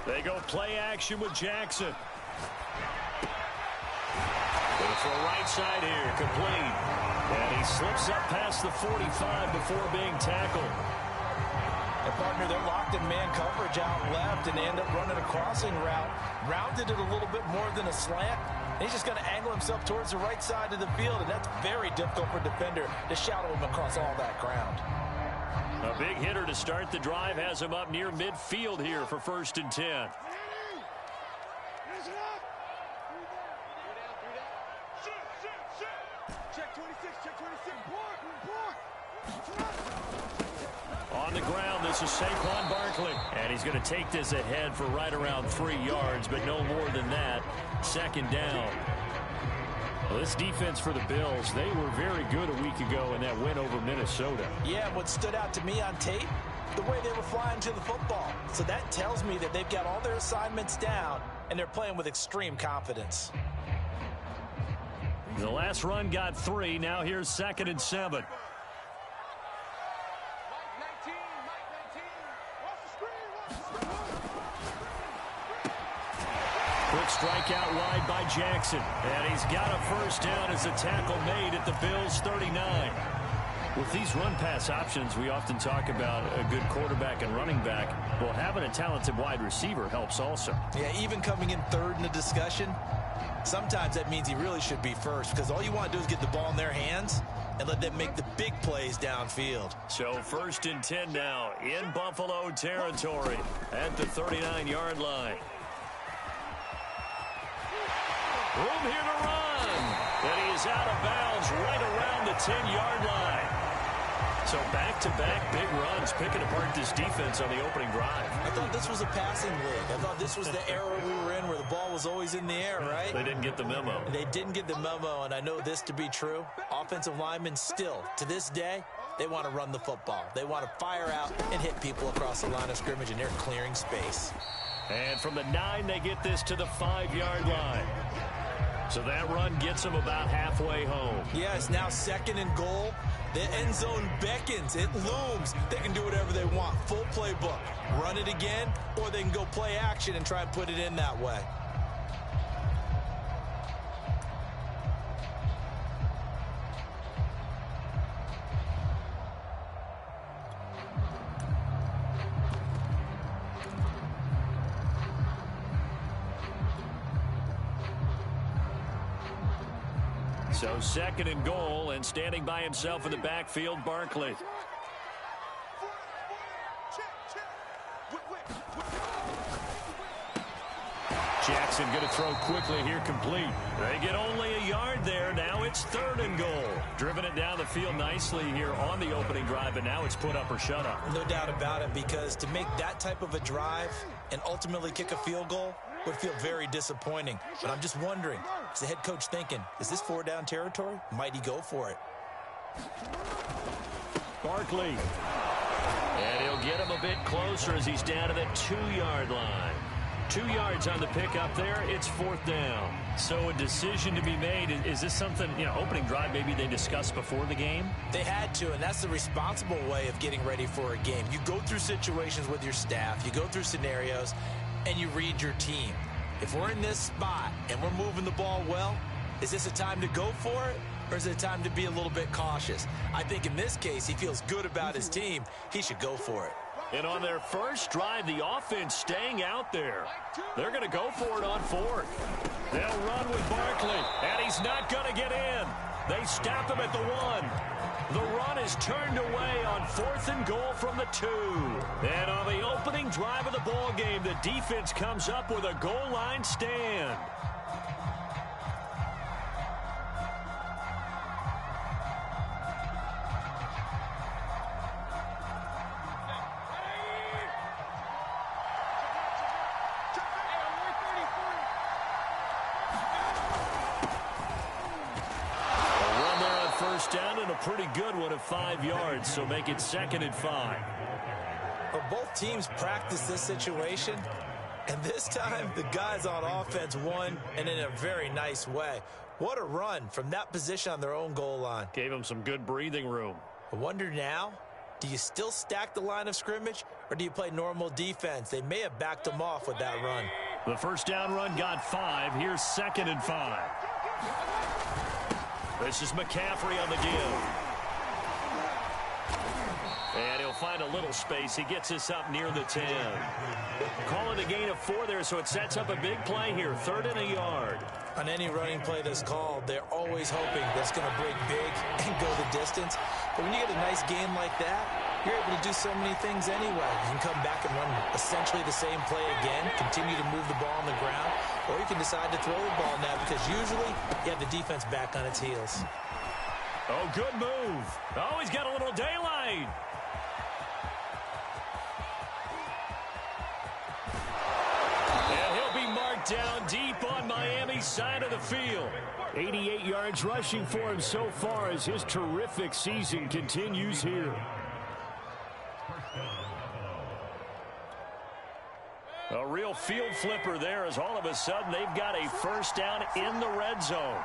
They go play action with Jackson. For right side here, complete. And he slips up past the 45 before being tackled. And partner, they're locked in man coverage out left, and they end up running a crossing route. Rounded it a little bit more than a slant. And he's just going to angle himself towards the right side of the field, and that's very difficult for a defender to shadow him across all that ground. A big hitter to start the drive has him up near midfield here for 1st and 10. On the ground, this is Saquon Barkley. And he's going to take this ahead for right around 3 yards, but no more than that. 2nd down. Well, this defense for the Bills, they were very good a week ago in that win over Minnesota. Yeah, what stood out to me on tape, the way they were flying to the football. So that tells me that they've got all their assignments down, and they're playing with extreme confidence. The last run got 3. Now here's 2nd and 7. Quick strike out wide by Jackson. And he's got a 1st down as a tackle made at the Bills' 39. With these run-pass options, we often talk about a good quarterback and running back. Well, having a talented wide receiver helps also. Yeah, even coming in 3rd in the discussion, sometimes that means he really should be 1st, because all you want to do is get the ball in their hands and let them make the big plays downfield. So 1st and 10 now in Buffalo territory at the 39-yard line. Room here to run. And he is out of bounds right around the 10-yard line. So back-to-back big runs picking apart this defense on the opening drive. I thought this was a passing league. I thought this was the era we were in where the ball was always in the air, right? They didn't get the memo. They didn't get the memo, and I know this to be true. Offensive linemen still, to this day, they want to run the football. They want to fire out and hit people across the line of scrimmage, and they're clearing space. And from the 9, they get this to the 5-yard line. So that run gets them about halfway home. Yeah, it's now 2nd and goal. The end zone beckons. It looms. They can do whatever they want. Full playbook. Run it again, or they can go play action and try and put it in that way. So 2nd and goal, and standing by himself in the backfield, Barkley. Jackson going to throw quickly here, complete. They get only a yard there. Now it's 3rd and goal. Driven it down the field nicely here on the opening drive, but now it's put up or shut up. No doubt about it, because to make that type of a drive and ultimately kick a field goal would feel very disappointing. But I'm just wondering, is the head coach thinking, is this 4-down territory? Might he go for it? Barkley. And he'll get him a bit closer as he's down to the 2-yard line. 2 yards on the pickup there. It's 4th down. So a decision to be made. Is this something, opening drive maybe they discussed before the game? They had to, and that's the responsible way of getting ready for a game. You go through situations with your staff. You go through scenarios, and you read your team. If we're in this spot and we're moving the ball well, is this a time to go for it, or is it a time to be a little bit cautious? I think in this case, he feels good about his team. He should go for it. And on their first drive, the offense staying out there. They're going to go for it on 4th. They'll run with Barkley, and he's not going to get in. They stop him at the 1. The run is turned away on 4th and goal from the 2. And on the opening drive of the ball game, the defense comes up with a goal line stand. Down and a pretty good one of 5 yards, so make it 2nd and 5. Well, both teams practice this situation, and this time the guys on offense won, and in a very nice way. What a run from that position on their own goal line. Gave them some good breathing room. I wonder now, Do you still stack the line of scrimmage, or do you play normal defense? They may have backed them off with that run. The first down run got 5. Here's 2nd and 5. This is McCaffrey on the give. And he'll find a little space. He gets us up near the 10. Calling a gain of 4 there, so it sets up a big play here. 3rd and a yard. On any running play that's called, they're always hoping that it's going to break big and go the distance. But when you get a nice game like that, you're able to do so many things anyway. You can come back and run essentially the same play again, continue to move the ball on the ground, or you can decide to throw the ball now because usually you have the defense back on its heels. Oh, good move. Oh, he's got a little daylight. And he'll be marked down deep on Miami's side of the field. 88 yards rushing for him so far as his terrific season continues here. A real field flipper there as all of a sudden they've got a first down in the red zone.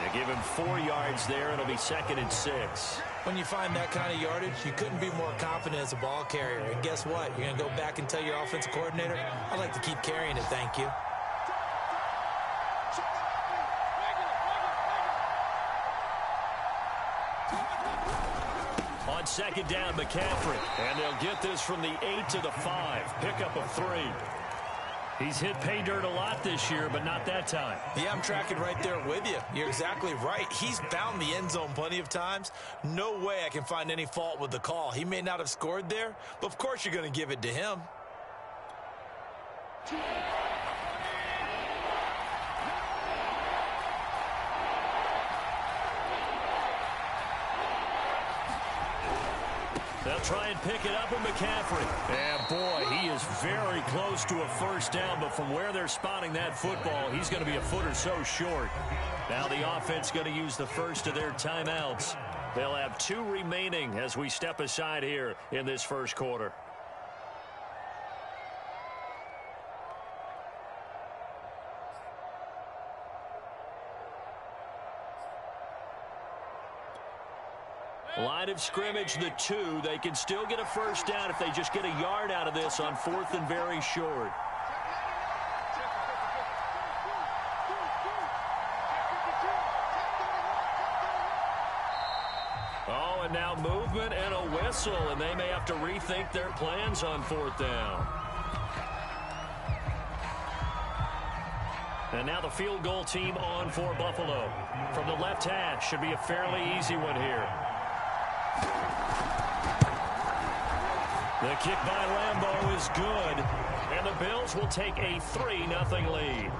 They give him 4 yards there. It'll be 2nd and 6. When you find that kind of yardage, you couldn't be more confident as a ball carrier. And guess what? You're going to go back and tell your offensive coordinator, I'd like to keep carrying it, thank you. On 2nd down, McCaffrey. And they'll get this from the 8 to the 5. Pickup of 3. He's hit pay dirt a lot this year, but not that time. Yeah, I'm tracking right there with you. You're exactly right. He's found the end zone plenty of times. No way I can find any fault with the call. He may not have scored there, but of course you're going to give it to him. They'll try and pick it up with McCaffrey. And, boy, he is very close to a first down, but from where they're spotting that football, he's going to be a foot or so short. Now the offense going to use the first of their timeouts. They'll have 2 remaining as we step aside here in this first quarter. Line of scrimmage, the 2. They can still get a first down if they just get a yard out of this on 4th and very short. Oh, and now movement and a whistle, and they may have to rethink their plans on 4th down. And now the field goal team on for Buffalo. From the left hash, should be a fairly easy one here. The kick by Lambeau is good, and the Bills will take a 3-0 lead.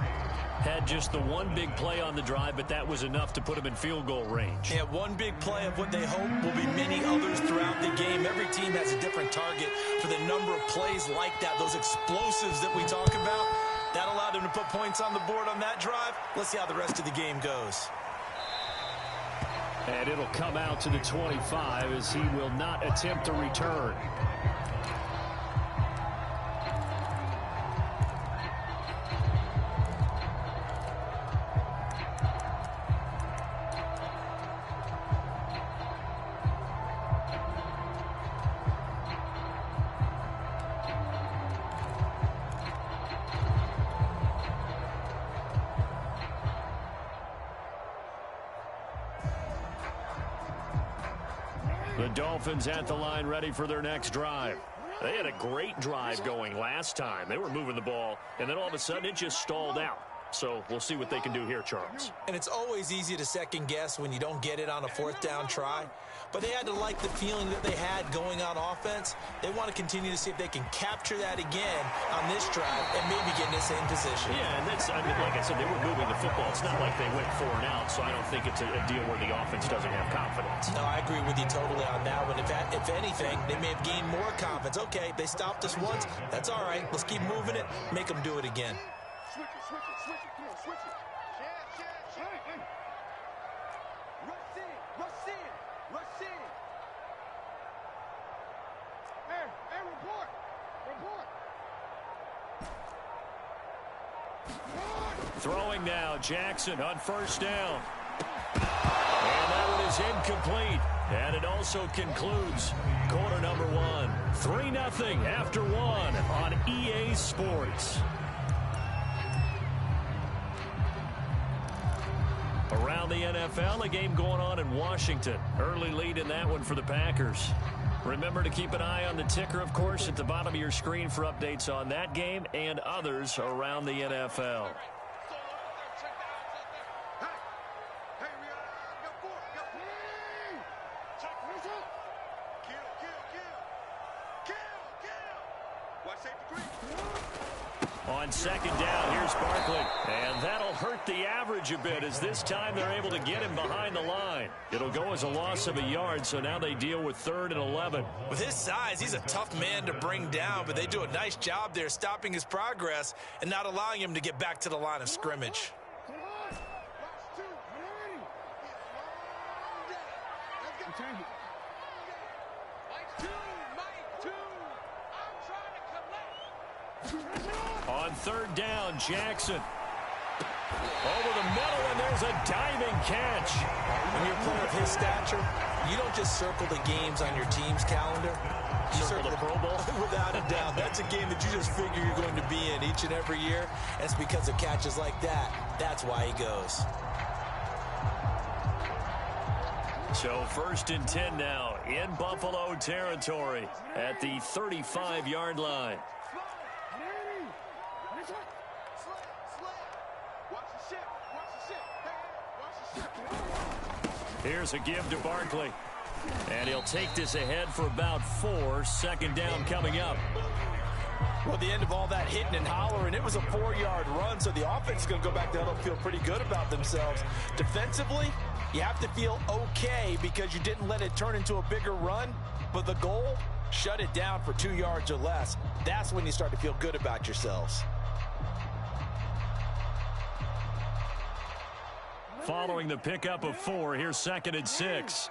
Had just the one big play on the drive, but that was enough to put them in field goal range. Yeah, one big play of what they hope will be many others throughout the game. Every team has a different target for the number of plays like that, those explosives that we talk about. That allowed them to put points on the board on that drive. Let's see how the rest of the game goes. And it'll come out to the 25 as he will not attempt to return. The Dolphins at the line ready for their next drive. They had a great drive going last time. They were moving the ball, and then all of a sudden it just stalled out. So we'll see what they can do here, Charles. And it's always easy to second guess when you don't get it on a 4th down try. But they had to like the feeling that they had going on offense. They want to continue to see if they can capture that again on this drive and maybe get in the same position. Yeah, and that's, I mean, like I said, they were moving the football. It's not like they went 4 and out, so I don't think it's a deal where the offense doesn't have confidence. No, I agree with you totally on that one. If anything, they may have gained more confidence. Okay, they stopped us once. That's all right. Let's keep moving it. Make them do it again. Switch it, switch it, switch it. Come on, switch it. Rush in, rush in, rush in. Hey, report. Throwing now, Jackson on first down. And is incomplete. And it also concludes quarter number one. 3-0 after one on EA Sports. Around the NFL, a game going on in Washington. Early lead in that one for the Packers. Remember to keep an eye on the ticker, of course, at the bottom of your screen for updates on that game and others around the NFL. On second down, here's Barkley. And that'll hurt the average a bit, as this time they're able to get him behind the line. It'll go as a loss of a yard, so now they deal with 3rd and 11. With his size, he's a tough man to bring down, but they do a nice job there stopping his progress and not allowing him to get back to the line of scrimmage. On 3rd down, Jackson. Over the middle, and there's a diving catch. When you're a player of his stature, you don't just circle the games on your team's calendar. You Circle the Pro Bowl? Without a doubt. That's a game that you just figure you're going to be in each and every year. And it's because of catches like that. That's why he goes. So 1st and 10 now in Buffalo territory at the 35-yard line. Here's a give to Barkley. And he'll take this ahead for about 4. 2nd down coming up. Well, the end of all that hitting and hollering, it was a 4-yard run, so the offense is going to go back there and feel pretty good about themselves. Defensively, you have to feel okay because you didn't let it turn into a bigger run, but the goal, shut it down for 2 yards or less. That's when you start to feel good about yourselves. Following the pickup of 4, here's 2nd and 6.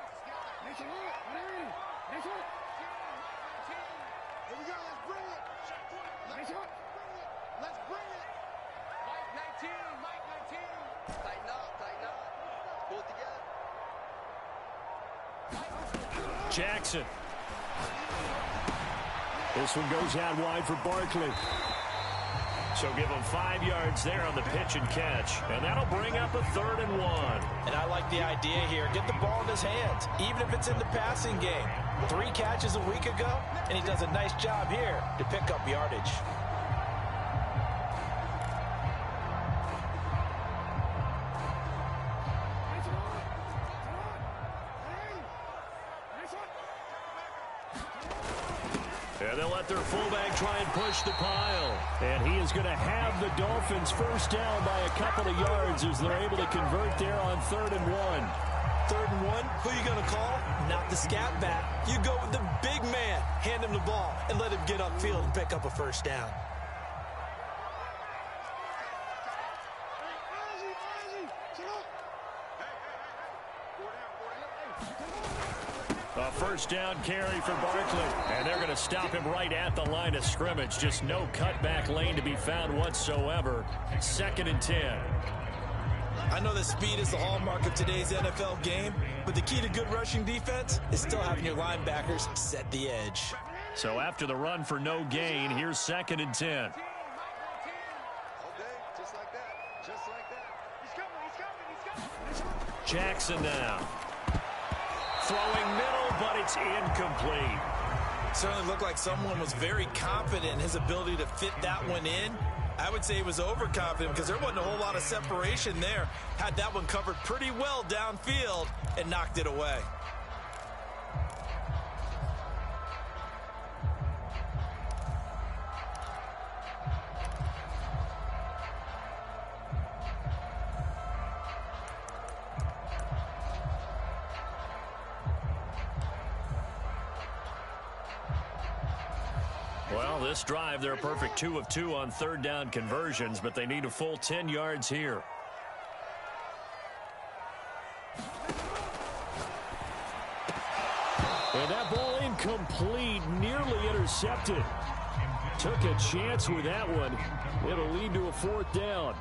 Jackson. This one goes out wide for Barkley. So give him 5 yards there on the pitch and catch. And that'll bring up a 3rd and 1. And I like the idea here. Get the ball in his hands, even if it's in the passing game. 3 catches a week ago, and he does a nice job here to pick up yardage. And they'll let their fullback try and push the pile. And he is going to have the Dolphins first down by a couple of yards as they're able to convert there on 3rd and 1. 3rd and 1, who are you going to call? Not the scat back. You go with the big man. Hand him the ball and let him get upfield and pick up a first down. A first down carry for Barkley. And they're going to stop him right at the line of scrimmage. Just no cutback lane to be found whatsoever. 2nd and 10. I know that speed is the hallmark of today's NFL game, but the key to good rushing defense is still having your linebackers set the edge. So after the run for no gain, here's 2nd and 10. Jackson now. Throwing middle, but it's incomplete. Certainly looked like someone was very confident in his ability to fit that one in. I would say he was overconfident because there wasn't a whole lot of separation there. Had that one covered pretty well downfield and knocked it away. Well, this drive, they're a perfect 2 of 2 on 3rd down conversions, but they need a full 10 yards here. And that ball incomplete, nearly intercepted. Took a chance with that one. It'll lead to a 4th down.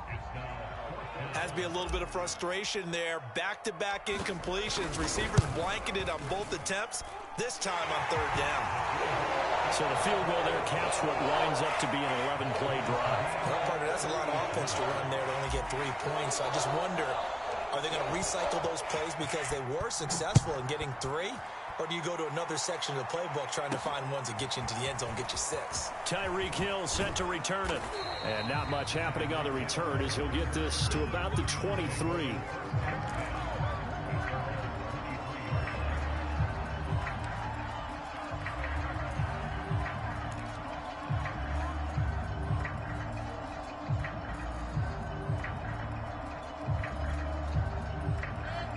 Has to be a little bit of frustration there. Back-to-back incompletions. Receivers blanketed on both attempts, this time on third down. So the field goal there caps what winds up to be an 11-play drive. Well, partner, that's a lot of offense to run there to only get 3 points. So I just wonder, are they going to recycle those plays because they were successful in getting 3? Or do you go to another section of the playbook trying to find ones that get you into the end zone, get you 6? Tyreek Hill set to return it. And not much happening on the return as he'll get this to about the 23.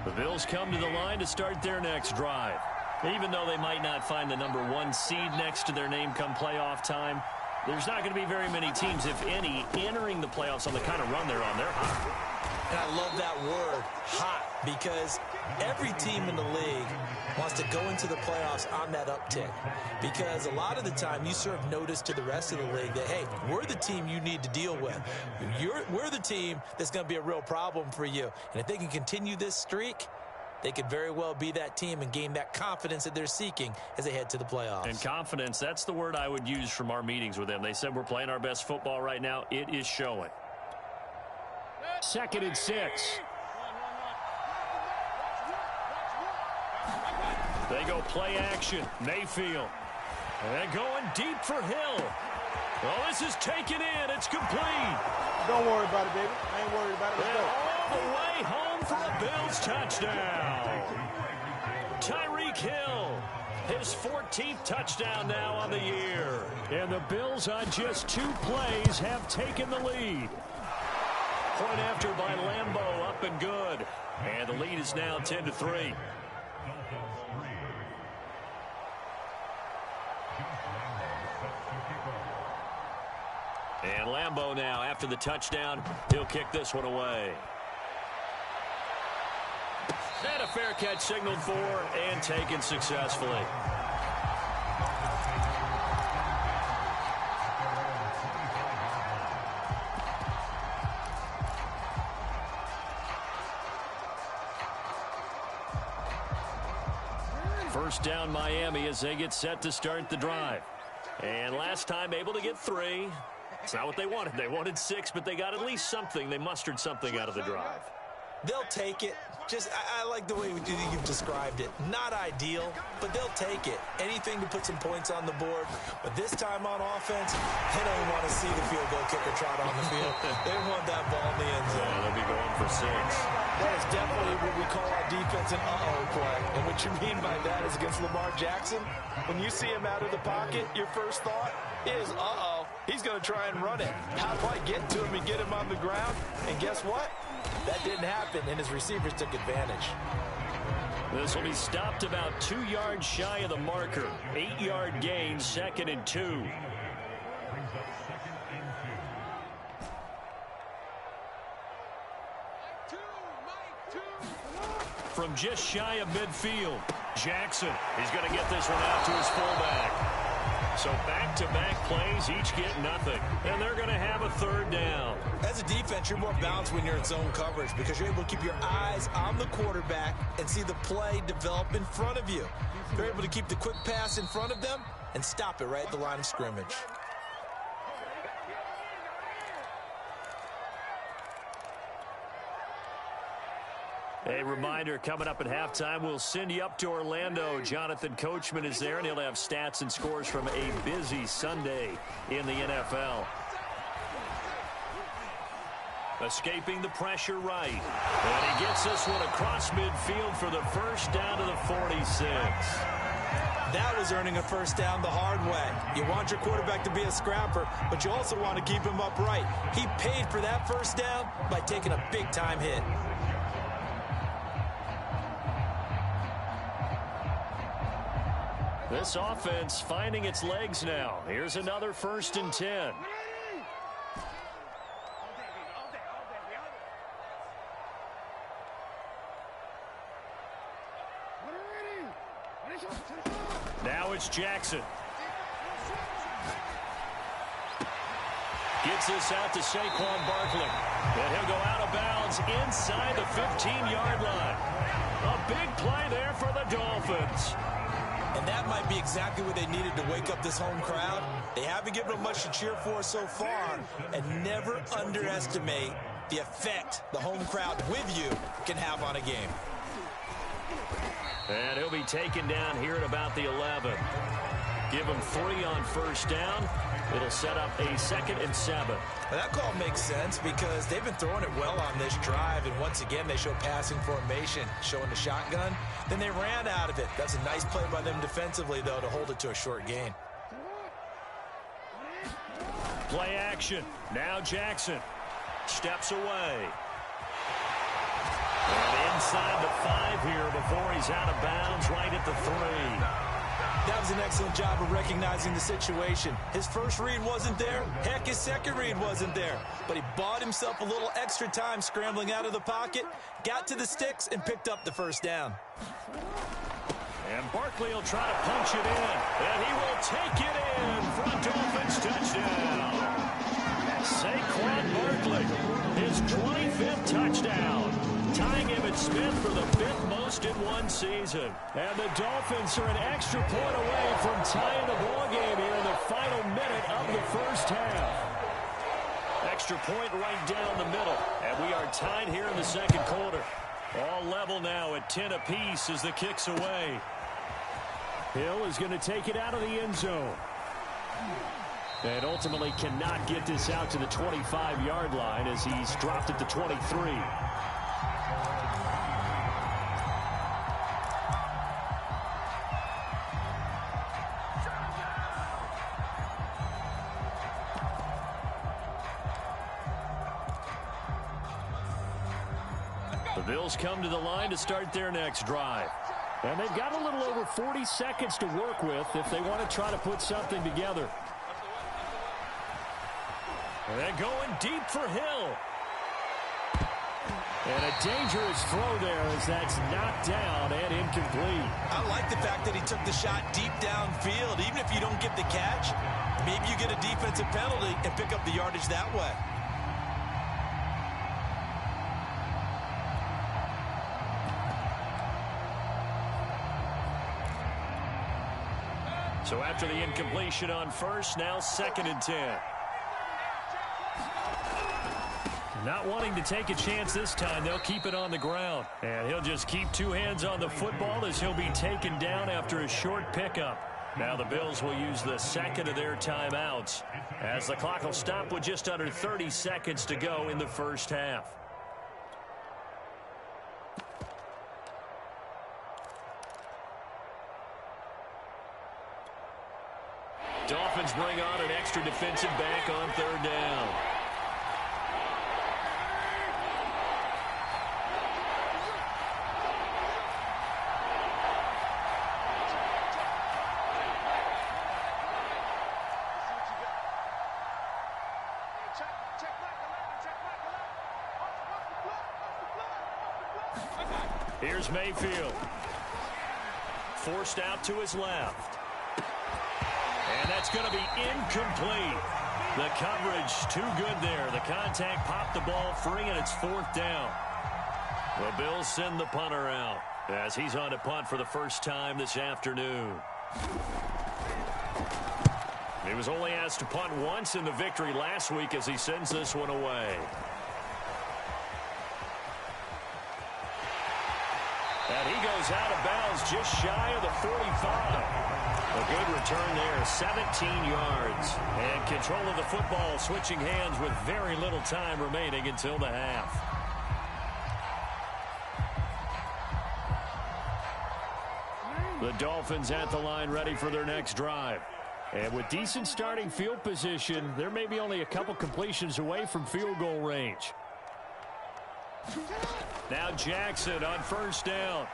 The Bills come to the line to start their next drive. Even though they might not find the number 1 seed next to their name come playoff time, there's not going to be very many teams, if any, entering the playoffs on the kind of run they're on. They're hot. And I love that word, hot, because every team in the league wants to go into the playoffs on that uptick. Because a lot of the time you serve notice to the rest of the league that, hey, we're the team you need to deal with. We're the team that's going to be a real problem for you. And if they can continue this streak, they could very well be that team and gain that confidence that they're seeking as they head to the playoffs. And confidence, that's the word I would use from our meetings with them. They said we're playing our best football right now. It is showing. 2nd and 6. They go play action. Mayfield. And they're going deep for Hill. Well, this is taken in. It's complete. Don't worry about it, baby. I ain't worried about it. Let's go. All the way home for a Bills touchdown. Tyreek Hill, his 14th touchdown now on the year. And the Bills on just 2 plays have taken the lead. Point after by Lambeau, up and good. And the lead is now 10-3. And Lambeau now, after the touchdown, he'll kick this one away. And a fair catch signaled for and taken successfully. First down Miami as they get set to start the drive. And last time able to get 3. It's not what they wanted. They wanted 6, but they got at least something. They mustered something out of the drive. They'll take it. I like the way you've described it. Not ideal, but they'll take it. Anything to put some points on the board. But this time on offense, they don't want to see the field goal kicker trot on the field. They want that ball in the end zone. Yeah, they'll be going for 6. That is definitely what we call our defense an uh-oh play. And what you mean by that is against Lamar Jackson, when you see him out of the pocket, your first thought is, uh-oh, he's going to try and run it. How do I get to him and get him on the ground? And guess what? That didn't happen, and his receivers took advantage. This will be stopped about 2 yards shy of the marker. 8-yard gain, 2nd and 2. From just shy of midfield, Jackson is going to get this one out to his fullback. So back-to-back plays, each get nothing. And they're going to have a 3rd down. As a defense, you're more balanced when you're in zone coverage because you're able to keep your eyes on the quarterback and see the play develop in front of you. You're able to keep the quick pass in front of them and stop it right at the line of scrimmage. A reminder, coming up at halftime, we'll send you up to Orlando. Jonathan Coachman is there, and he'll have stats and scores from a busy Sunday in the NFL. Escaping the pressure right. And he gets this one across midfield for the first down to the 46. That was earning a first down the hard way. You want your quarterback to be a scrapper, but you also want to keep him upright. He paid for that first down by taking a big-time hit. This offense finding its legs now. Here's another 1st and 10. Now it's Jackson. Gets Gets this out to Saquon Barkley. And he'll go out of bounds inside the 15-yard line. A big play there for the Dolphins. And that might be exactly what they needed to wake up this home crowd. They haven't given them much to cheer for so far. And never underestimate the effect the home crowd with you can have on a game. And he'll be taken down here at about the 11. Give him 3 on first down. It'll set up a 2nd and 7. Now that call makes sense because they've been throwing it well on this drive, and once again they show passing formation, showing the shotgun. Then they ran out of it. That's a nice play by them defensively, though, to hold it to a short gain. Play action. Now Jackson steps away. And inside the 5 here before he's out of bounds right at the 3. That was an excellent job of recognizing the situation. His first read wasn't there. Heck, his second read wasn't there. But he bought himself a little extra time scrambling out of the pocket, got to the sticks, and picked up the first down. And Barkley will try to punch it in. And he will take it in for a Dolphins touchdown. Saquon Barkley, his 25th touchdown. Tying him at Smith for the 5th most in one season. And the Dolphins are an extra point away from tying the ball game here in the final minute of the first half. Extra point right down the middle. And we are tied here in the second quarter. All level now at 10 apiece as the kick's away. Hill is going to take it out of the end zone. And ultimately cannot get this out to the 25-yard line as he's dropped it to 23. The Bills come to the line to start their next drive. And they've got a little over 40 seconds to work with if they want to try to put something together. And they're going deep for Hill. And a dangerous throw there as that's knocked down and incomplete. I like the fact that he took the shot deep downfield. Even if you don't get the catch, maybe you get a defensive penalty and pick up the yardage that way. So after the incompletion on first, now 2nd and 10. Not wanting to take a chance this time, they'll keep it on the ground. And he'll just keep 2 hands on the football as he'll be taken down after a short pickup. Now the Bills will use the 2nd of their timeouts as the clock will stop with just under 30 seconds to go in the first half. Dolphins bring on an extra defensive back on 3rd down. Here's Mayfield. Forced out to his left. And that's going to be incomplete. The coverage too good there. The contact popped the ball free, and it's 4th down. The Bills send the punter out as he's on to punt for the first time this afternoon. He was only asked to punt once in the victory last week as he sends this one away. And he goes out of bounds just shy of the 45. A good return there, 17 yards. And control of the football switching hands with very little time remaining until the half. The Dolphins at the line ready for their next drive. And with decent starting field position, there may be only a couple completions away from field goal range. Now Jackson on first down.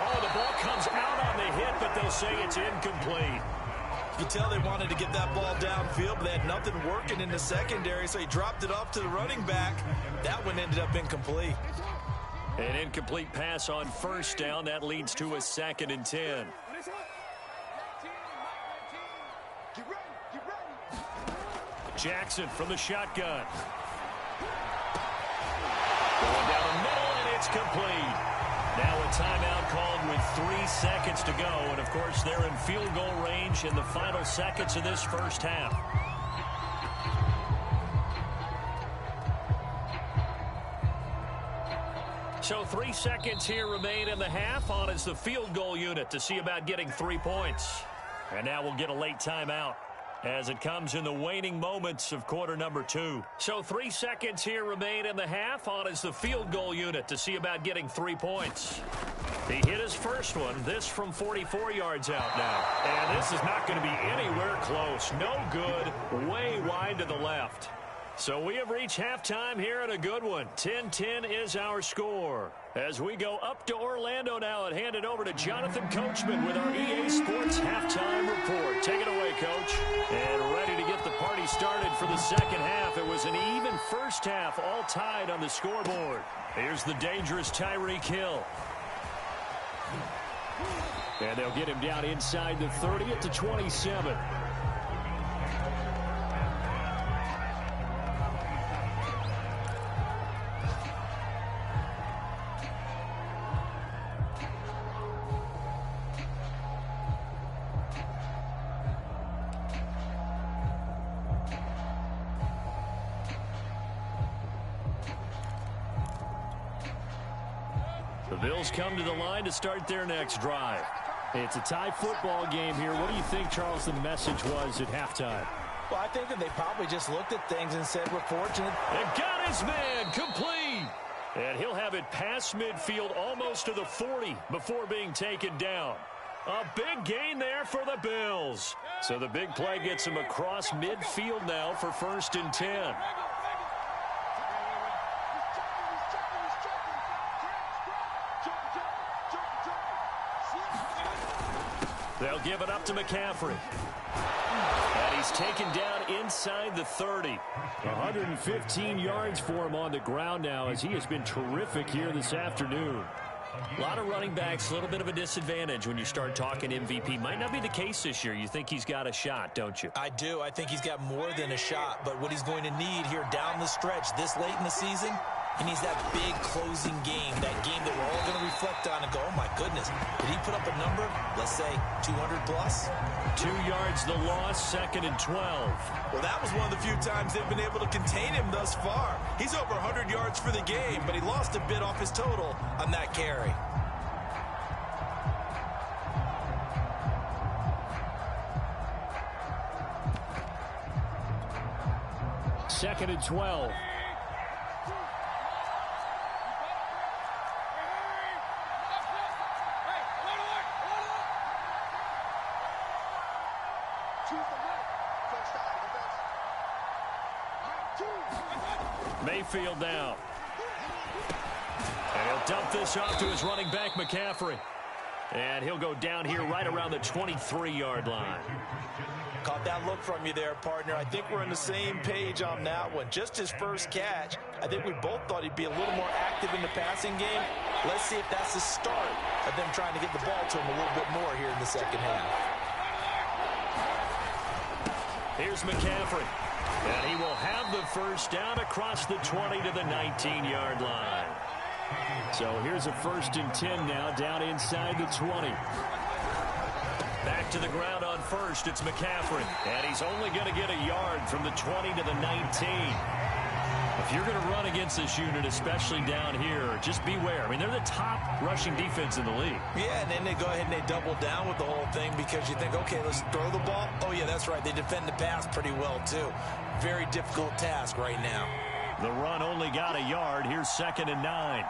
Oh, the ball comes out on the hit, but they'll say it's incomplete. You can tell they wanted to get that ball downfield, but they had nothing working in the secondary, so he dropped it off to the running back. That one ended up incomplete. An incomplete pass on first down. That leads to a 2nd and 10. Jackson from the shotgun. Going down the middle, and it's complete. Now a timeout called with 3 seconds to go. And, of course, they're in field goal range in the final seconds of this first half. So 3 seconds here remain in the half. On is the field goal unit to see about getting 3 points. And now we'll get a late timeout as it comes in the waning moments of quarter number 2. So 3 seconds here remain in the half. On is the field goal unit to see about getting 3 points. He hit his first one, this from 44 yards out now. And this is not going to be anywhere close. No good, way wide to the left. So we have reached halftime here in a good one. 10-10 is our score. As we go up to Orlando now and hand it over to Jonathan Coachman with our EA Sports Halftime Report. Take it away, Coach. And ready to get the party started for the second half. It was an even first half, all tied on the scoreboard. Here's the dangerous Tyreek Hill. And they'll get him down inside the 30 at the 27. The Bills come to the line to start their next drive. It's a tie football game here. What do you think, Charles, the message was at halftime? Well, I think that they probably just looked at things and said, we're fortunate. And got his man complete. And he'll have it past midfield almost to the 40 before being taken down. A big gain there for the Bills. So the big play gets him across midfield now for 1st and 10. They'll give it up to McCaffrey. And he's taken down inside the 30. 115 yards for him on the ground now as he has been terrific here this afternoon. A lot of running backs, a little bit of a disadvantage when you start talking MVP. Might not be the case this year. You think he's got a shot, don't you? I do. I think he's got more than a shot. But what he's going to need here down the stretch this late in the season, he needs that big closing game, that game that we're all going to reflect on and go, oh, my goodness, did he put up a number, let's say, 200 plus? 2 yards the loss, 2nd and 12. Well, that was one of the few times they've been able to contain him thus far. He's over 100 yards for the game, but he lost a bit off his total on that carry. Second and 12. Mayfield now. And he'll dump this off to his running back, McCaffrey. And he'll go down here right around the 23-yard line. Caught that look from you there, partner. I think we're on the same page on that one. Just his first catch, I think we both thought he'd be a little more active in the passing game. Let's see if that's the start of them trying to get the ball to him a little bit more here in the second half. Here's McCaffrey. And he will have the first down across the 20 to the 19-yard line. So here's a 1st and 10 now, down inside the 20. Back to the ground on first, it's McCaffrey. And he's only going to get a yard from the 20 to the 19. If you're going to run against this unit, especially down here, just beware. I mean, they're the top rushing defense in the league. Yeah, and then they go ahead and they double down with the whole thing because you think, okay, let's throw the ball. Oh, yeah, that's right. They defend the pass pretty well, too. Very difficult task right now. The run only got a yard. Here's 2nd and 9.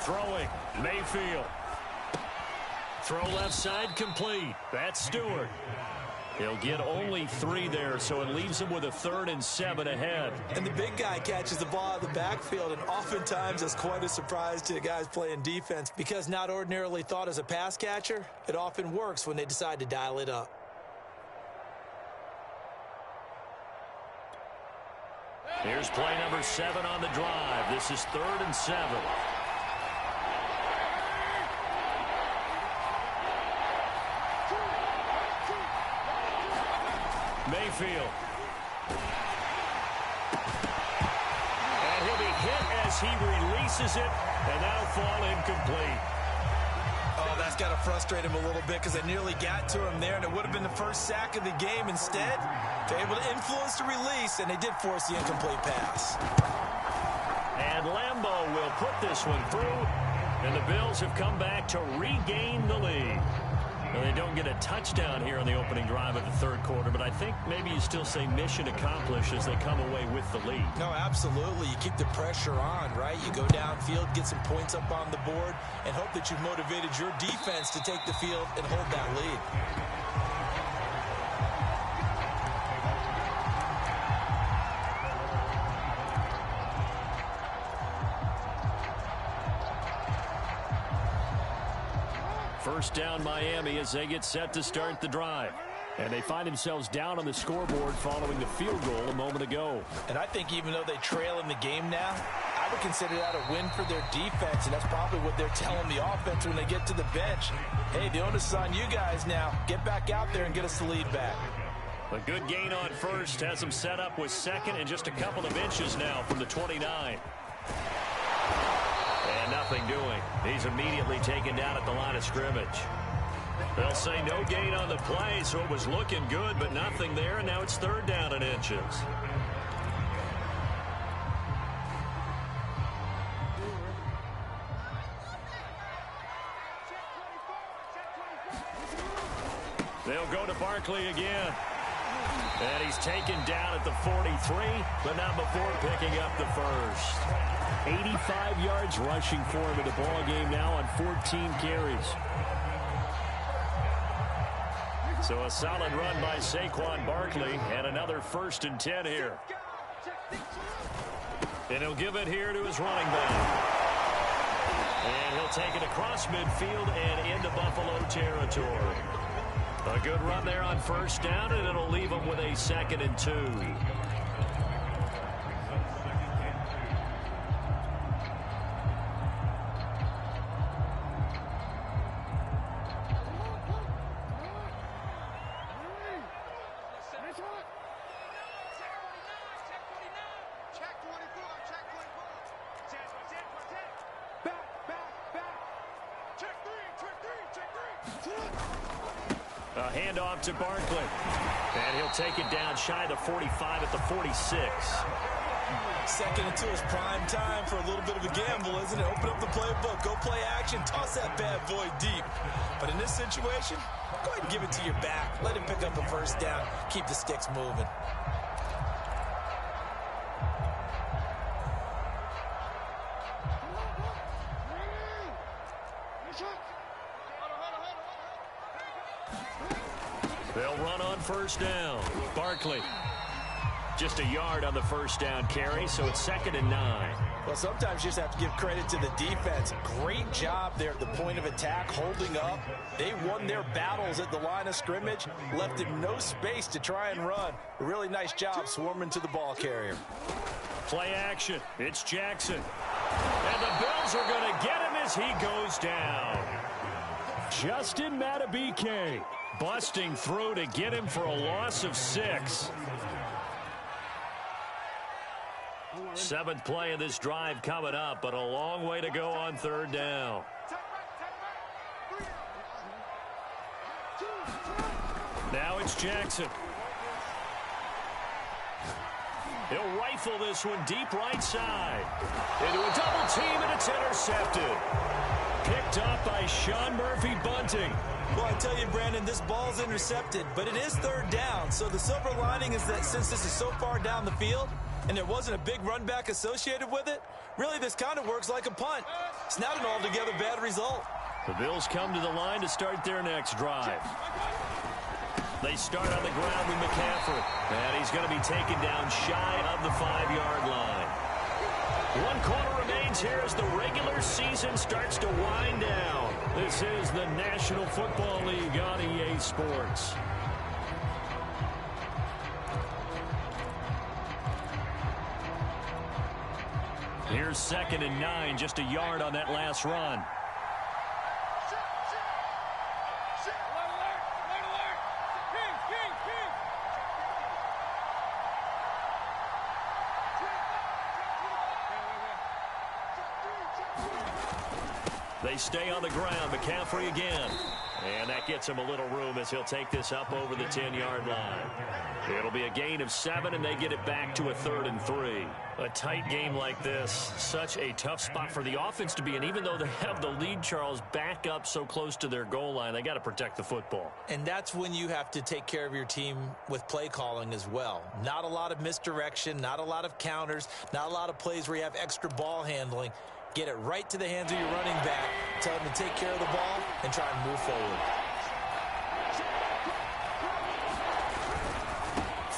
Throwing, Mayfield. Throw left side complete. That's Stewart. He'll get only 3 there, so it leaves him with a 3rd and 7 ahead. And the big guy catches the ball out of the backfield, and oftentimes that's quite a surprise to the guys playing defense because not ordinarily thought as a pass catcher, it often works when they decide to dial it up. Here's play number 7 on the drive. This is 3rd and 7. Mayfield. And he'll be hit as he releases it, and that'll fall incomplete. Oh, that's got to frustrate him a little bit because they nearly got to him there, and it would have been the first sack of the game. Instead, they're able to influence the release, and they did force the incomplete pass. And Lambeau will put this one through, and the Bills have come back to regain the lead. Well, they don't get a touchdown here on the opening drive of the 3rd quarter, but I think maybe you still say mission accomplished as they come away with the lead. No, absolutely. You keep the pressure on, right? You go downfield, get some points up on the board, and hope that you've motivated your defense to take the field and hold that lead. First down Miami as they get set to start the drive. And they find themselves down on the scoreboard following the field goal a moment ago. And I think even though they trail in the game now, I would consider that a win for their defense, and that's probably what they're telling the offense when they get to the bench. Hey, the onus is on you guys now. Get back out there and get us the lead back. A good gain on first has them set up with 2nd and just a couple of inches now from the 29. And nothing doing. He's immediately taken down at the line of scrimmage. They'll say no gain on the play, so it was looking good, but nothing there, and now it's 3rd down and inches. They'll go to Barkley again. And he's taken down at the 43, but not before picking up the first. 85 yards rushing for him in the ball game now on 14 carries. So a solid run by Saquon Barkley and another 1st and 10 here. And he'll give it here to his running back. And he'll take it across midfield and into Buffalo territory. A good run there on 1st down, and it'll leave him with a 2nd and 2. A handoff to Barkley. And he'll take it down shy of the 45 at the 46. 2nd and 2 is prime time for a little bit of a gamble, isn't it? Open up the playbook, go play action, toss that bad boy deep. But in this situation, go ahead and give it to your back. Let him pick up a 1st down. Keep the sticks moving. They'll run on 1st down. Barkley. Just a yard on the 1st down carry, so it's 2nd and 9. Well, sometimes you just have to give credit to the defense. Great job there at the point of attack, holding up. They won their battles at the line of scrimmage, left him no space to try and run. A really nice job swarming to the ball carrier. Play action. It's Jackson. And the Bills are going to get him as he goes down. Justin Matabike busting through to get him for a loss of 6. 7th play of this drive coming up, but a long way to go on 3rd down. Now it's Jackson. He'll rifle this one deep right side. Into a double team, and it's intercepted. Picked up by Sean Murphy Bunting. Well, I tell you, Brandon, this ball's intercepted, but it is 3rd down. So the silver lining is that since this is so far down the field and there wasn't a big run back associated with it, really this kind of works like a punt. It's not an altogether bad result. The Bills come to the line to start their next drive. They start on the ground with McCaffrey, and he's going to be taken down shy of the 5-yard line. 1 quarter remains here as the regular season starts to wind down. This is the National Football League on EA Sports. Here's 2nd and 9, just a yard on that last run. They stay on the ground. McCaffrey again. And that gets him a little room as he'll take this up over the 10-yard line. It'll be a gain of 7, and they get it back to a 3rd and 3. A tight game like this, such a tough spot for the offense to be in. Even though they have the lead, Charles, back up so close to their goal line, they got to protect the football. And that's when you have to take care of your team with play calling as well. Not a lot of misdirection, not a lot of counters, not a lot of plays where you have extra ball handling. Get it right to the hands of your running back. Tell him to take care of the ball and try and move forward.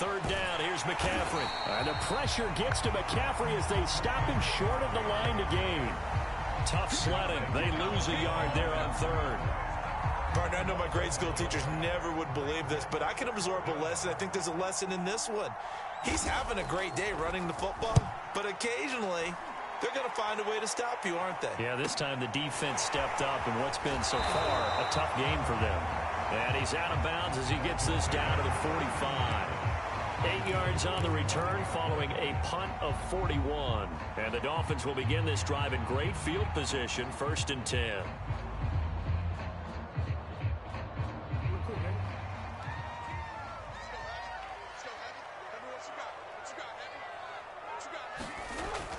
3rd down. Here's McCaffrey. And the pressure gets to McCaffrey as they stop him short of the line to gain. Tough sledding. They lose a yard there on 3rd. Partner, I know my grade school teachers never would believe this, but I can absorb a lesson. I think there's a lesson in this one. He's having a great day running the football, but occasionally they're going to find a way to stop you, aren't they? Yeah, this time the defense stepped up in what's been so far a tough game for them. And he's out of bounds as he gets this down to the 45. 8 yards on the return following a punt of 41. And the Dolphins will begin this drive in great field position, 1st and 10.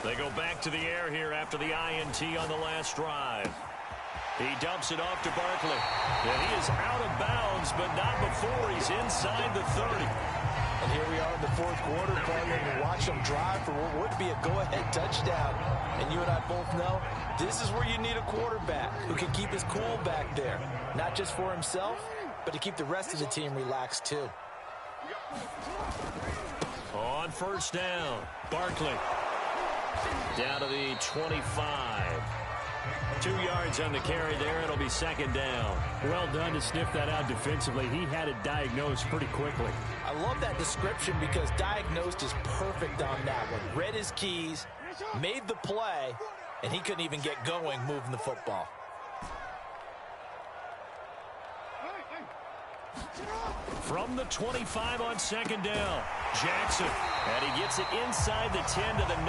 They go back to the air here after the INT on the last drive. He dumps it off to Barkley. And he is out of bounds, but not before he's inside the 30. And here we are in the 4th quarter, partner, and watch them drive for what would be a go-ahead touchdown. And you and I both know this is where you need a quarterback who can keep his cool back there. Not just for himself, but to keep the rest of the team relaxed too. On 1st down, Barkley. Down to the 25. 2 yards on the carry there. It'll be 2nd down. Well done to sniff that out defensively. He had it diagnosed pretty quickly. I love that description because diagnosed is perfect on that one. Read his keys, made the play, and he couldn't even get going moving the football. From the 25 on 2nd down, Jackson. And he gets it inside the 10 to the 9.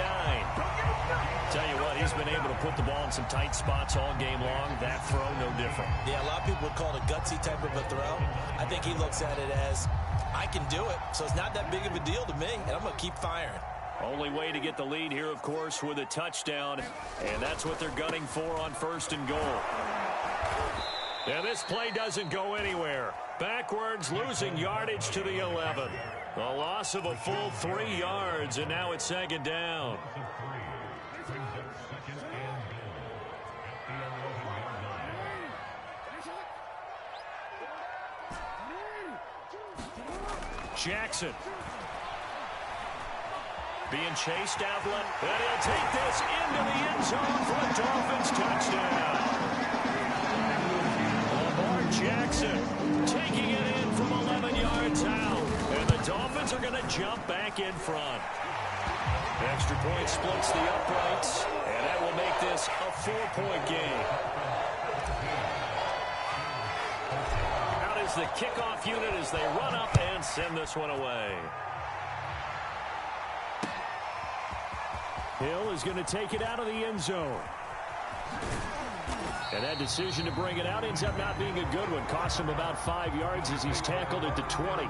Tell you what, he's been able to put the ball in some tight spots all game long. That throw, no different. Yeah, a lot of people would call it a gutsy type of a throw. I think he looks at it as, I can do it, so it's not that big of a deal to me, and I'm going to keep firing. Only way to get the lead here, of course, with a touchdown, and that's what they're gunning for on 1st and goal. And this play doesn't go anywhere. Backwards, losing yardage to the 11. A loss of a full 3 yards, and now it's 2nd down. Jackson. Being chased outlet, and he'll take this into the end zone for a Dolphins touchdown. Lamar Jackson taking it in from 11 yards out, and the Dolphins are going to jump back in front. Extra point splits the uprights, and that will make this a 4-point game. Out is the kickoff unit as they run up and send this one away. Hill is going to take it out of the end zone. And that decision to bring it out ends up not being a good one. Cost him about 5 yards as he's tackled at the 20.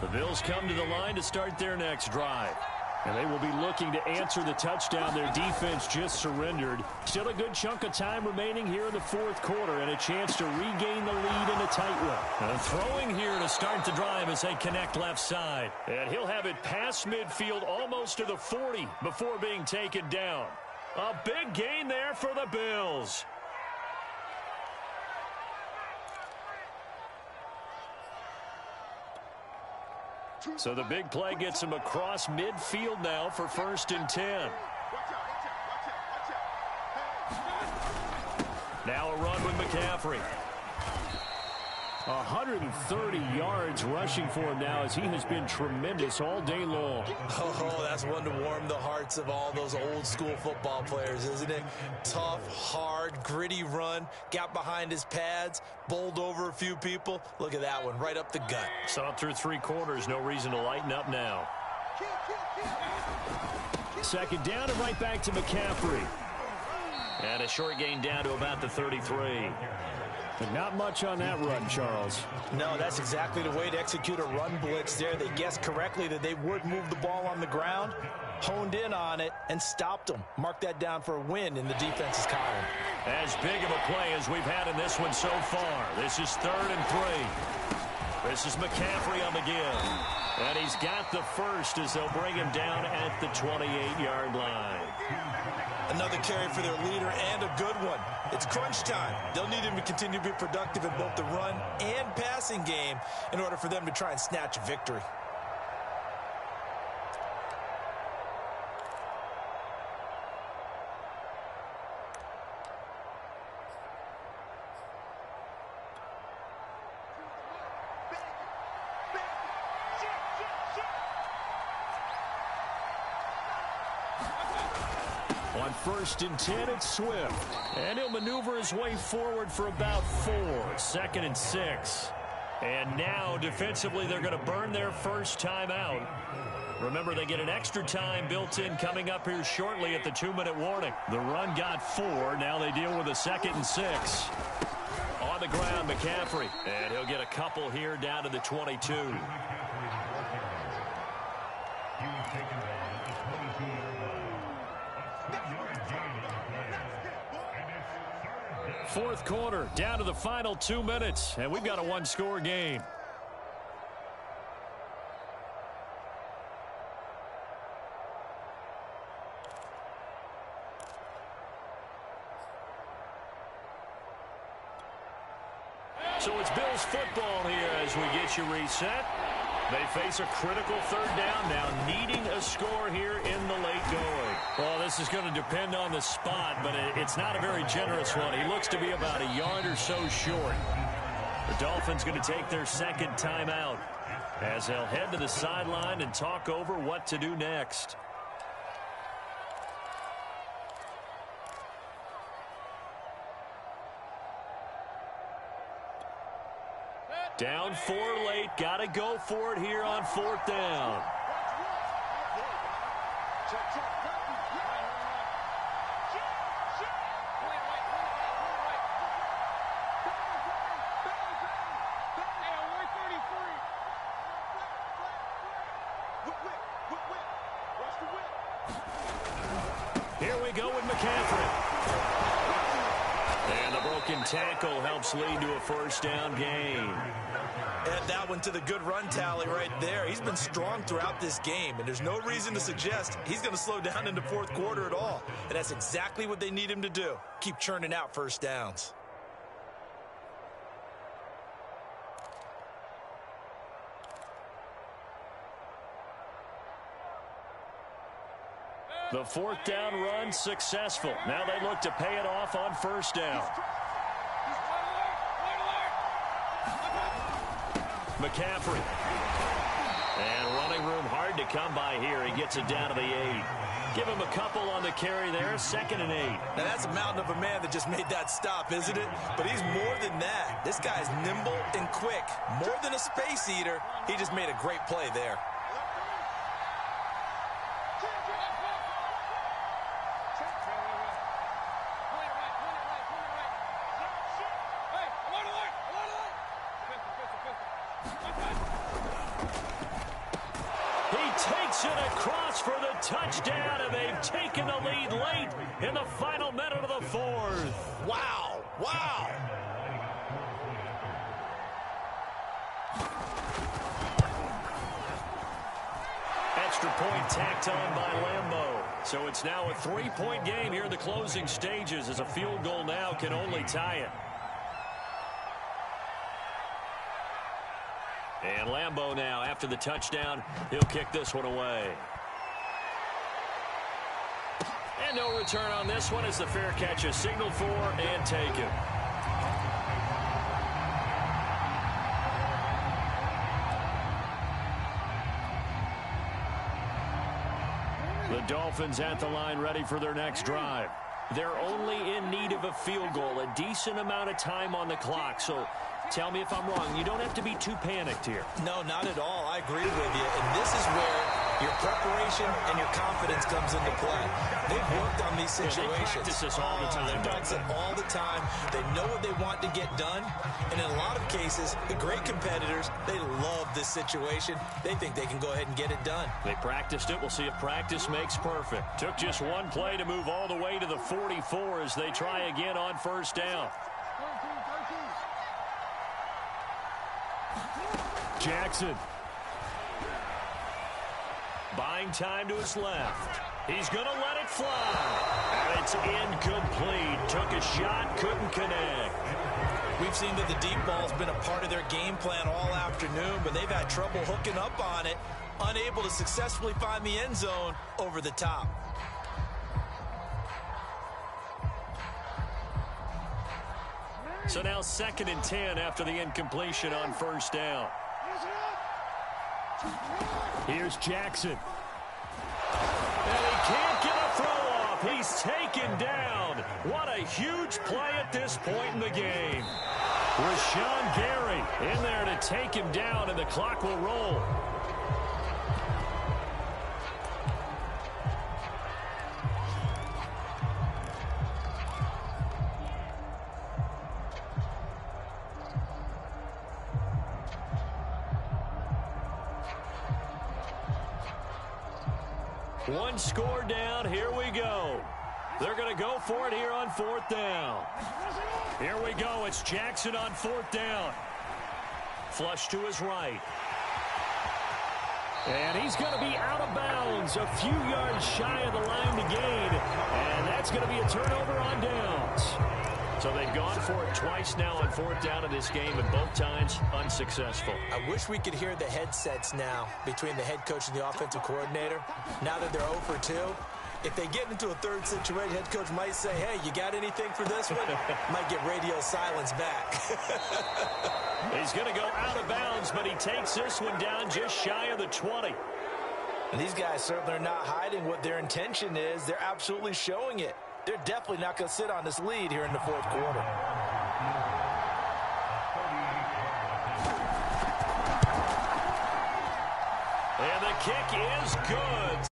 The Bills come to the line to start their next drive. And they will be looking to answer the touchdown their defense just surrendered. Still a good chunk of time remaining here in the 4th quarter and a chance to regain the lead in a tight one. And throwing here to start the drive as they connect left side. And he'll have it past midfield almost to the 40 before being taken down. A big gain there for the Bills. So the big play gets him across midfield now for 1st and 10. Now a run with McCaffrey. 130 yards rushing for him now as he has been tremendous all day long. Oh, that's one to warm the hearts of all those old school football players, isn't it? Tough, hard, gritty run, got behind his pads, bowled over a few people. Look at that one, right up the gut. Saw it through 3 quarters, no reason to lighten up now. Second down and right back to McCaffrey. And a short gain down to about the 33. But not much on that run, Charles. No, that's exactly the way to execute a run blitz there. They guessed correctly that they would move the ball on the ground, honed in on it, and stopped them. Mark that down for a win in the defense's column. As big of a play as we've had in this one so far. This is 3rd and 3. This is McCaffrey on the give. And he's got the first as they'll bring him down at the 28-yard line. Another carry for their leader and a good one. It's crunch time. They'll need him to continue to be productive in both the run and passing game in order for them to try and snatch a victory. On 1st and 10, it's Swift. And he'll maneuver his way forward for about 4. 2nd and 6. And now, defensively, they're going to burn their first time out. Remember, they get an extra time built in coming up here shortly at the 2-minute warning. The run got 4. Now they deal with a 2nd and 6. On the ground, McCaffrey. And he'll get a couple here down to the 22. Fourth quarter, down to the final 2 minutes, and we've got a 1-score game. So it's Bills football here as we get you reset. They face a critical 3rd down now, needing a score here in the late going. Well, this is going to depend on the spot, but it's not a very generous one. He looks to be about a yard or so short. The Dolphins going to take their 2nd timeout as they'll head to the sideline and talk over what to do next. Down 4 late. Got to go for it here on 4th down. Here we go with McCaffrey. And the broken tackle helps lead to a 1st down gain. Add that one to the good run tally right there. He's been strong throughout this game, and there's no reason to suggest he's going to slow down in the 4th quarter at all. And that's exactly what they need him to do. Keep churning out 1st downs. The 4th down run successful. Now they look to pay it off on 1st down. McCaffrey. And running room hard to come by here. He gets it down to the 8. Give him a couple on the carry there. 2nd and 8. Now that's a mountain of a man that just made that stop, isn't it? But he's more than that. This guy's nimble and quick. More than a space eater. He just made a great play there. Takes it across for the touchdown, and they've taken the lead late in the final minute of the 4th. Wow, wow. Extra point tacked on by Lambeau. So it's now a 3-point game here in the closing stages as a field goal now can only tie it. And Lambeau now, after the touchdown, he'll kick this one away. And no return on this one as the fair catch is signaled for and taken. The Dolphins at the line ready for their next drive. They're only in need of a field goal, a decent amount of time on the clock. So tell me if I'm wrong. You don't have to be too panicked here. No, not at all. I agree with you. And this is where your preparation and your confidence comes into play. They've worked on these situations. They practice this all the time. They practice it all the time. They know what they want to get done. And in a lot of cases, the great competitors, they love this situation. They think they can go ahead and get it done. They practiced it. We'll see if practice makes perfect. Took just one play to move all the way to the 44 as they try again on first down. Jackson. Buying time to his left. He's going to let it fly. And it's incomplete. Took a shot, couldn't connect. We've seen that the deep ball's been a part of their game plan all afternoon, but they've had trouble hooking up on it, unable to successfully find the end zone over the top. So now 2nd and 10 after the incompletion on first down. Here's Jackson. And he can't get a throw off. He's taken down. What a huge play at this point in the game. Rashawn Gary in there to take him down, and the clock will roll. One score down. Here we go. They're going to go for it here on 4th down. Here we go. It's Jackson on 4th down. Flush to his right. And he's going to be out of bounds, a few yards shy of the line to gain. And that's going to be a turnover on downs. So they've gone for it twice now on 4th down in this game, and both times unsuccessful. I wish we could hear the headsets now between the head coach and the offensive coordinator. Now that they're 0 for 2, if they get into a third situation, head coach might say, hey, you got anything for this one? Might get radio silence back. He's going to go out of bounds, but he takes this one down just shy of the 20. And these guys certainly are not hiding what their intention is. They're absolutely showing it. They're definitely not going to sit on this lead here in the 4th quarter. And the kick is good.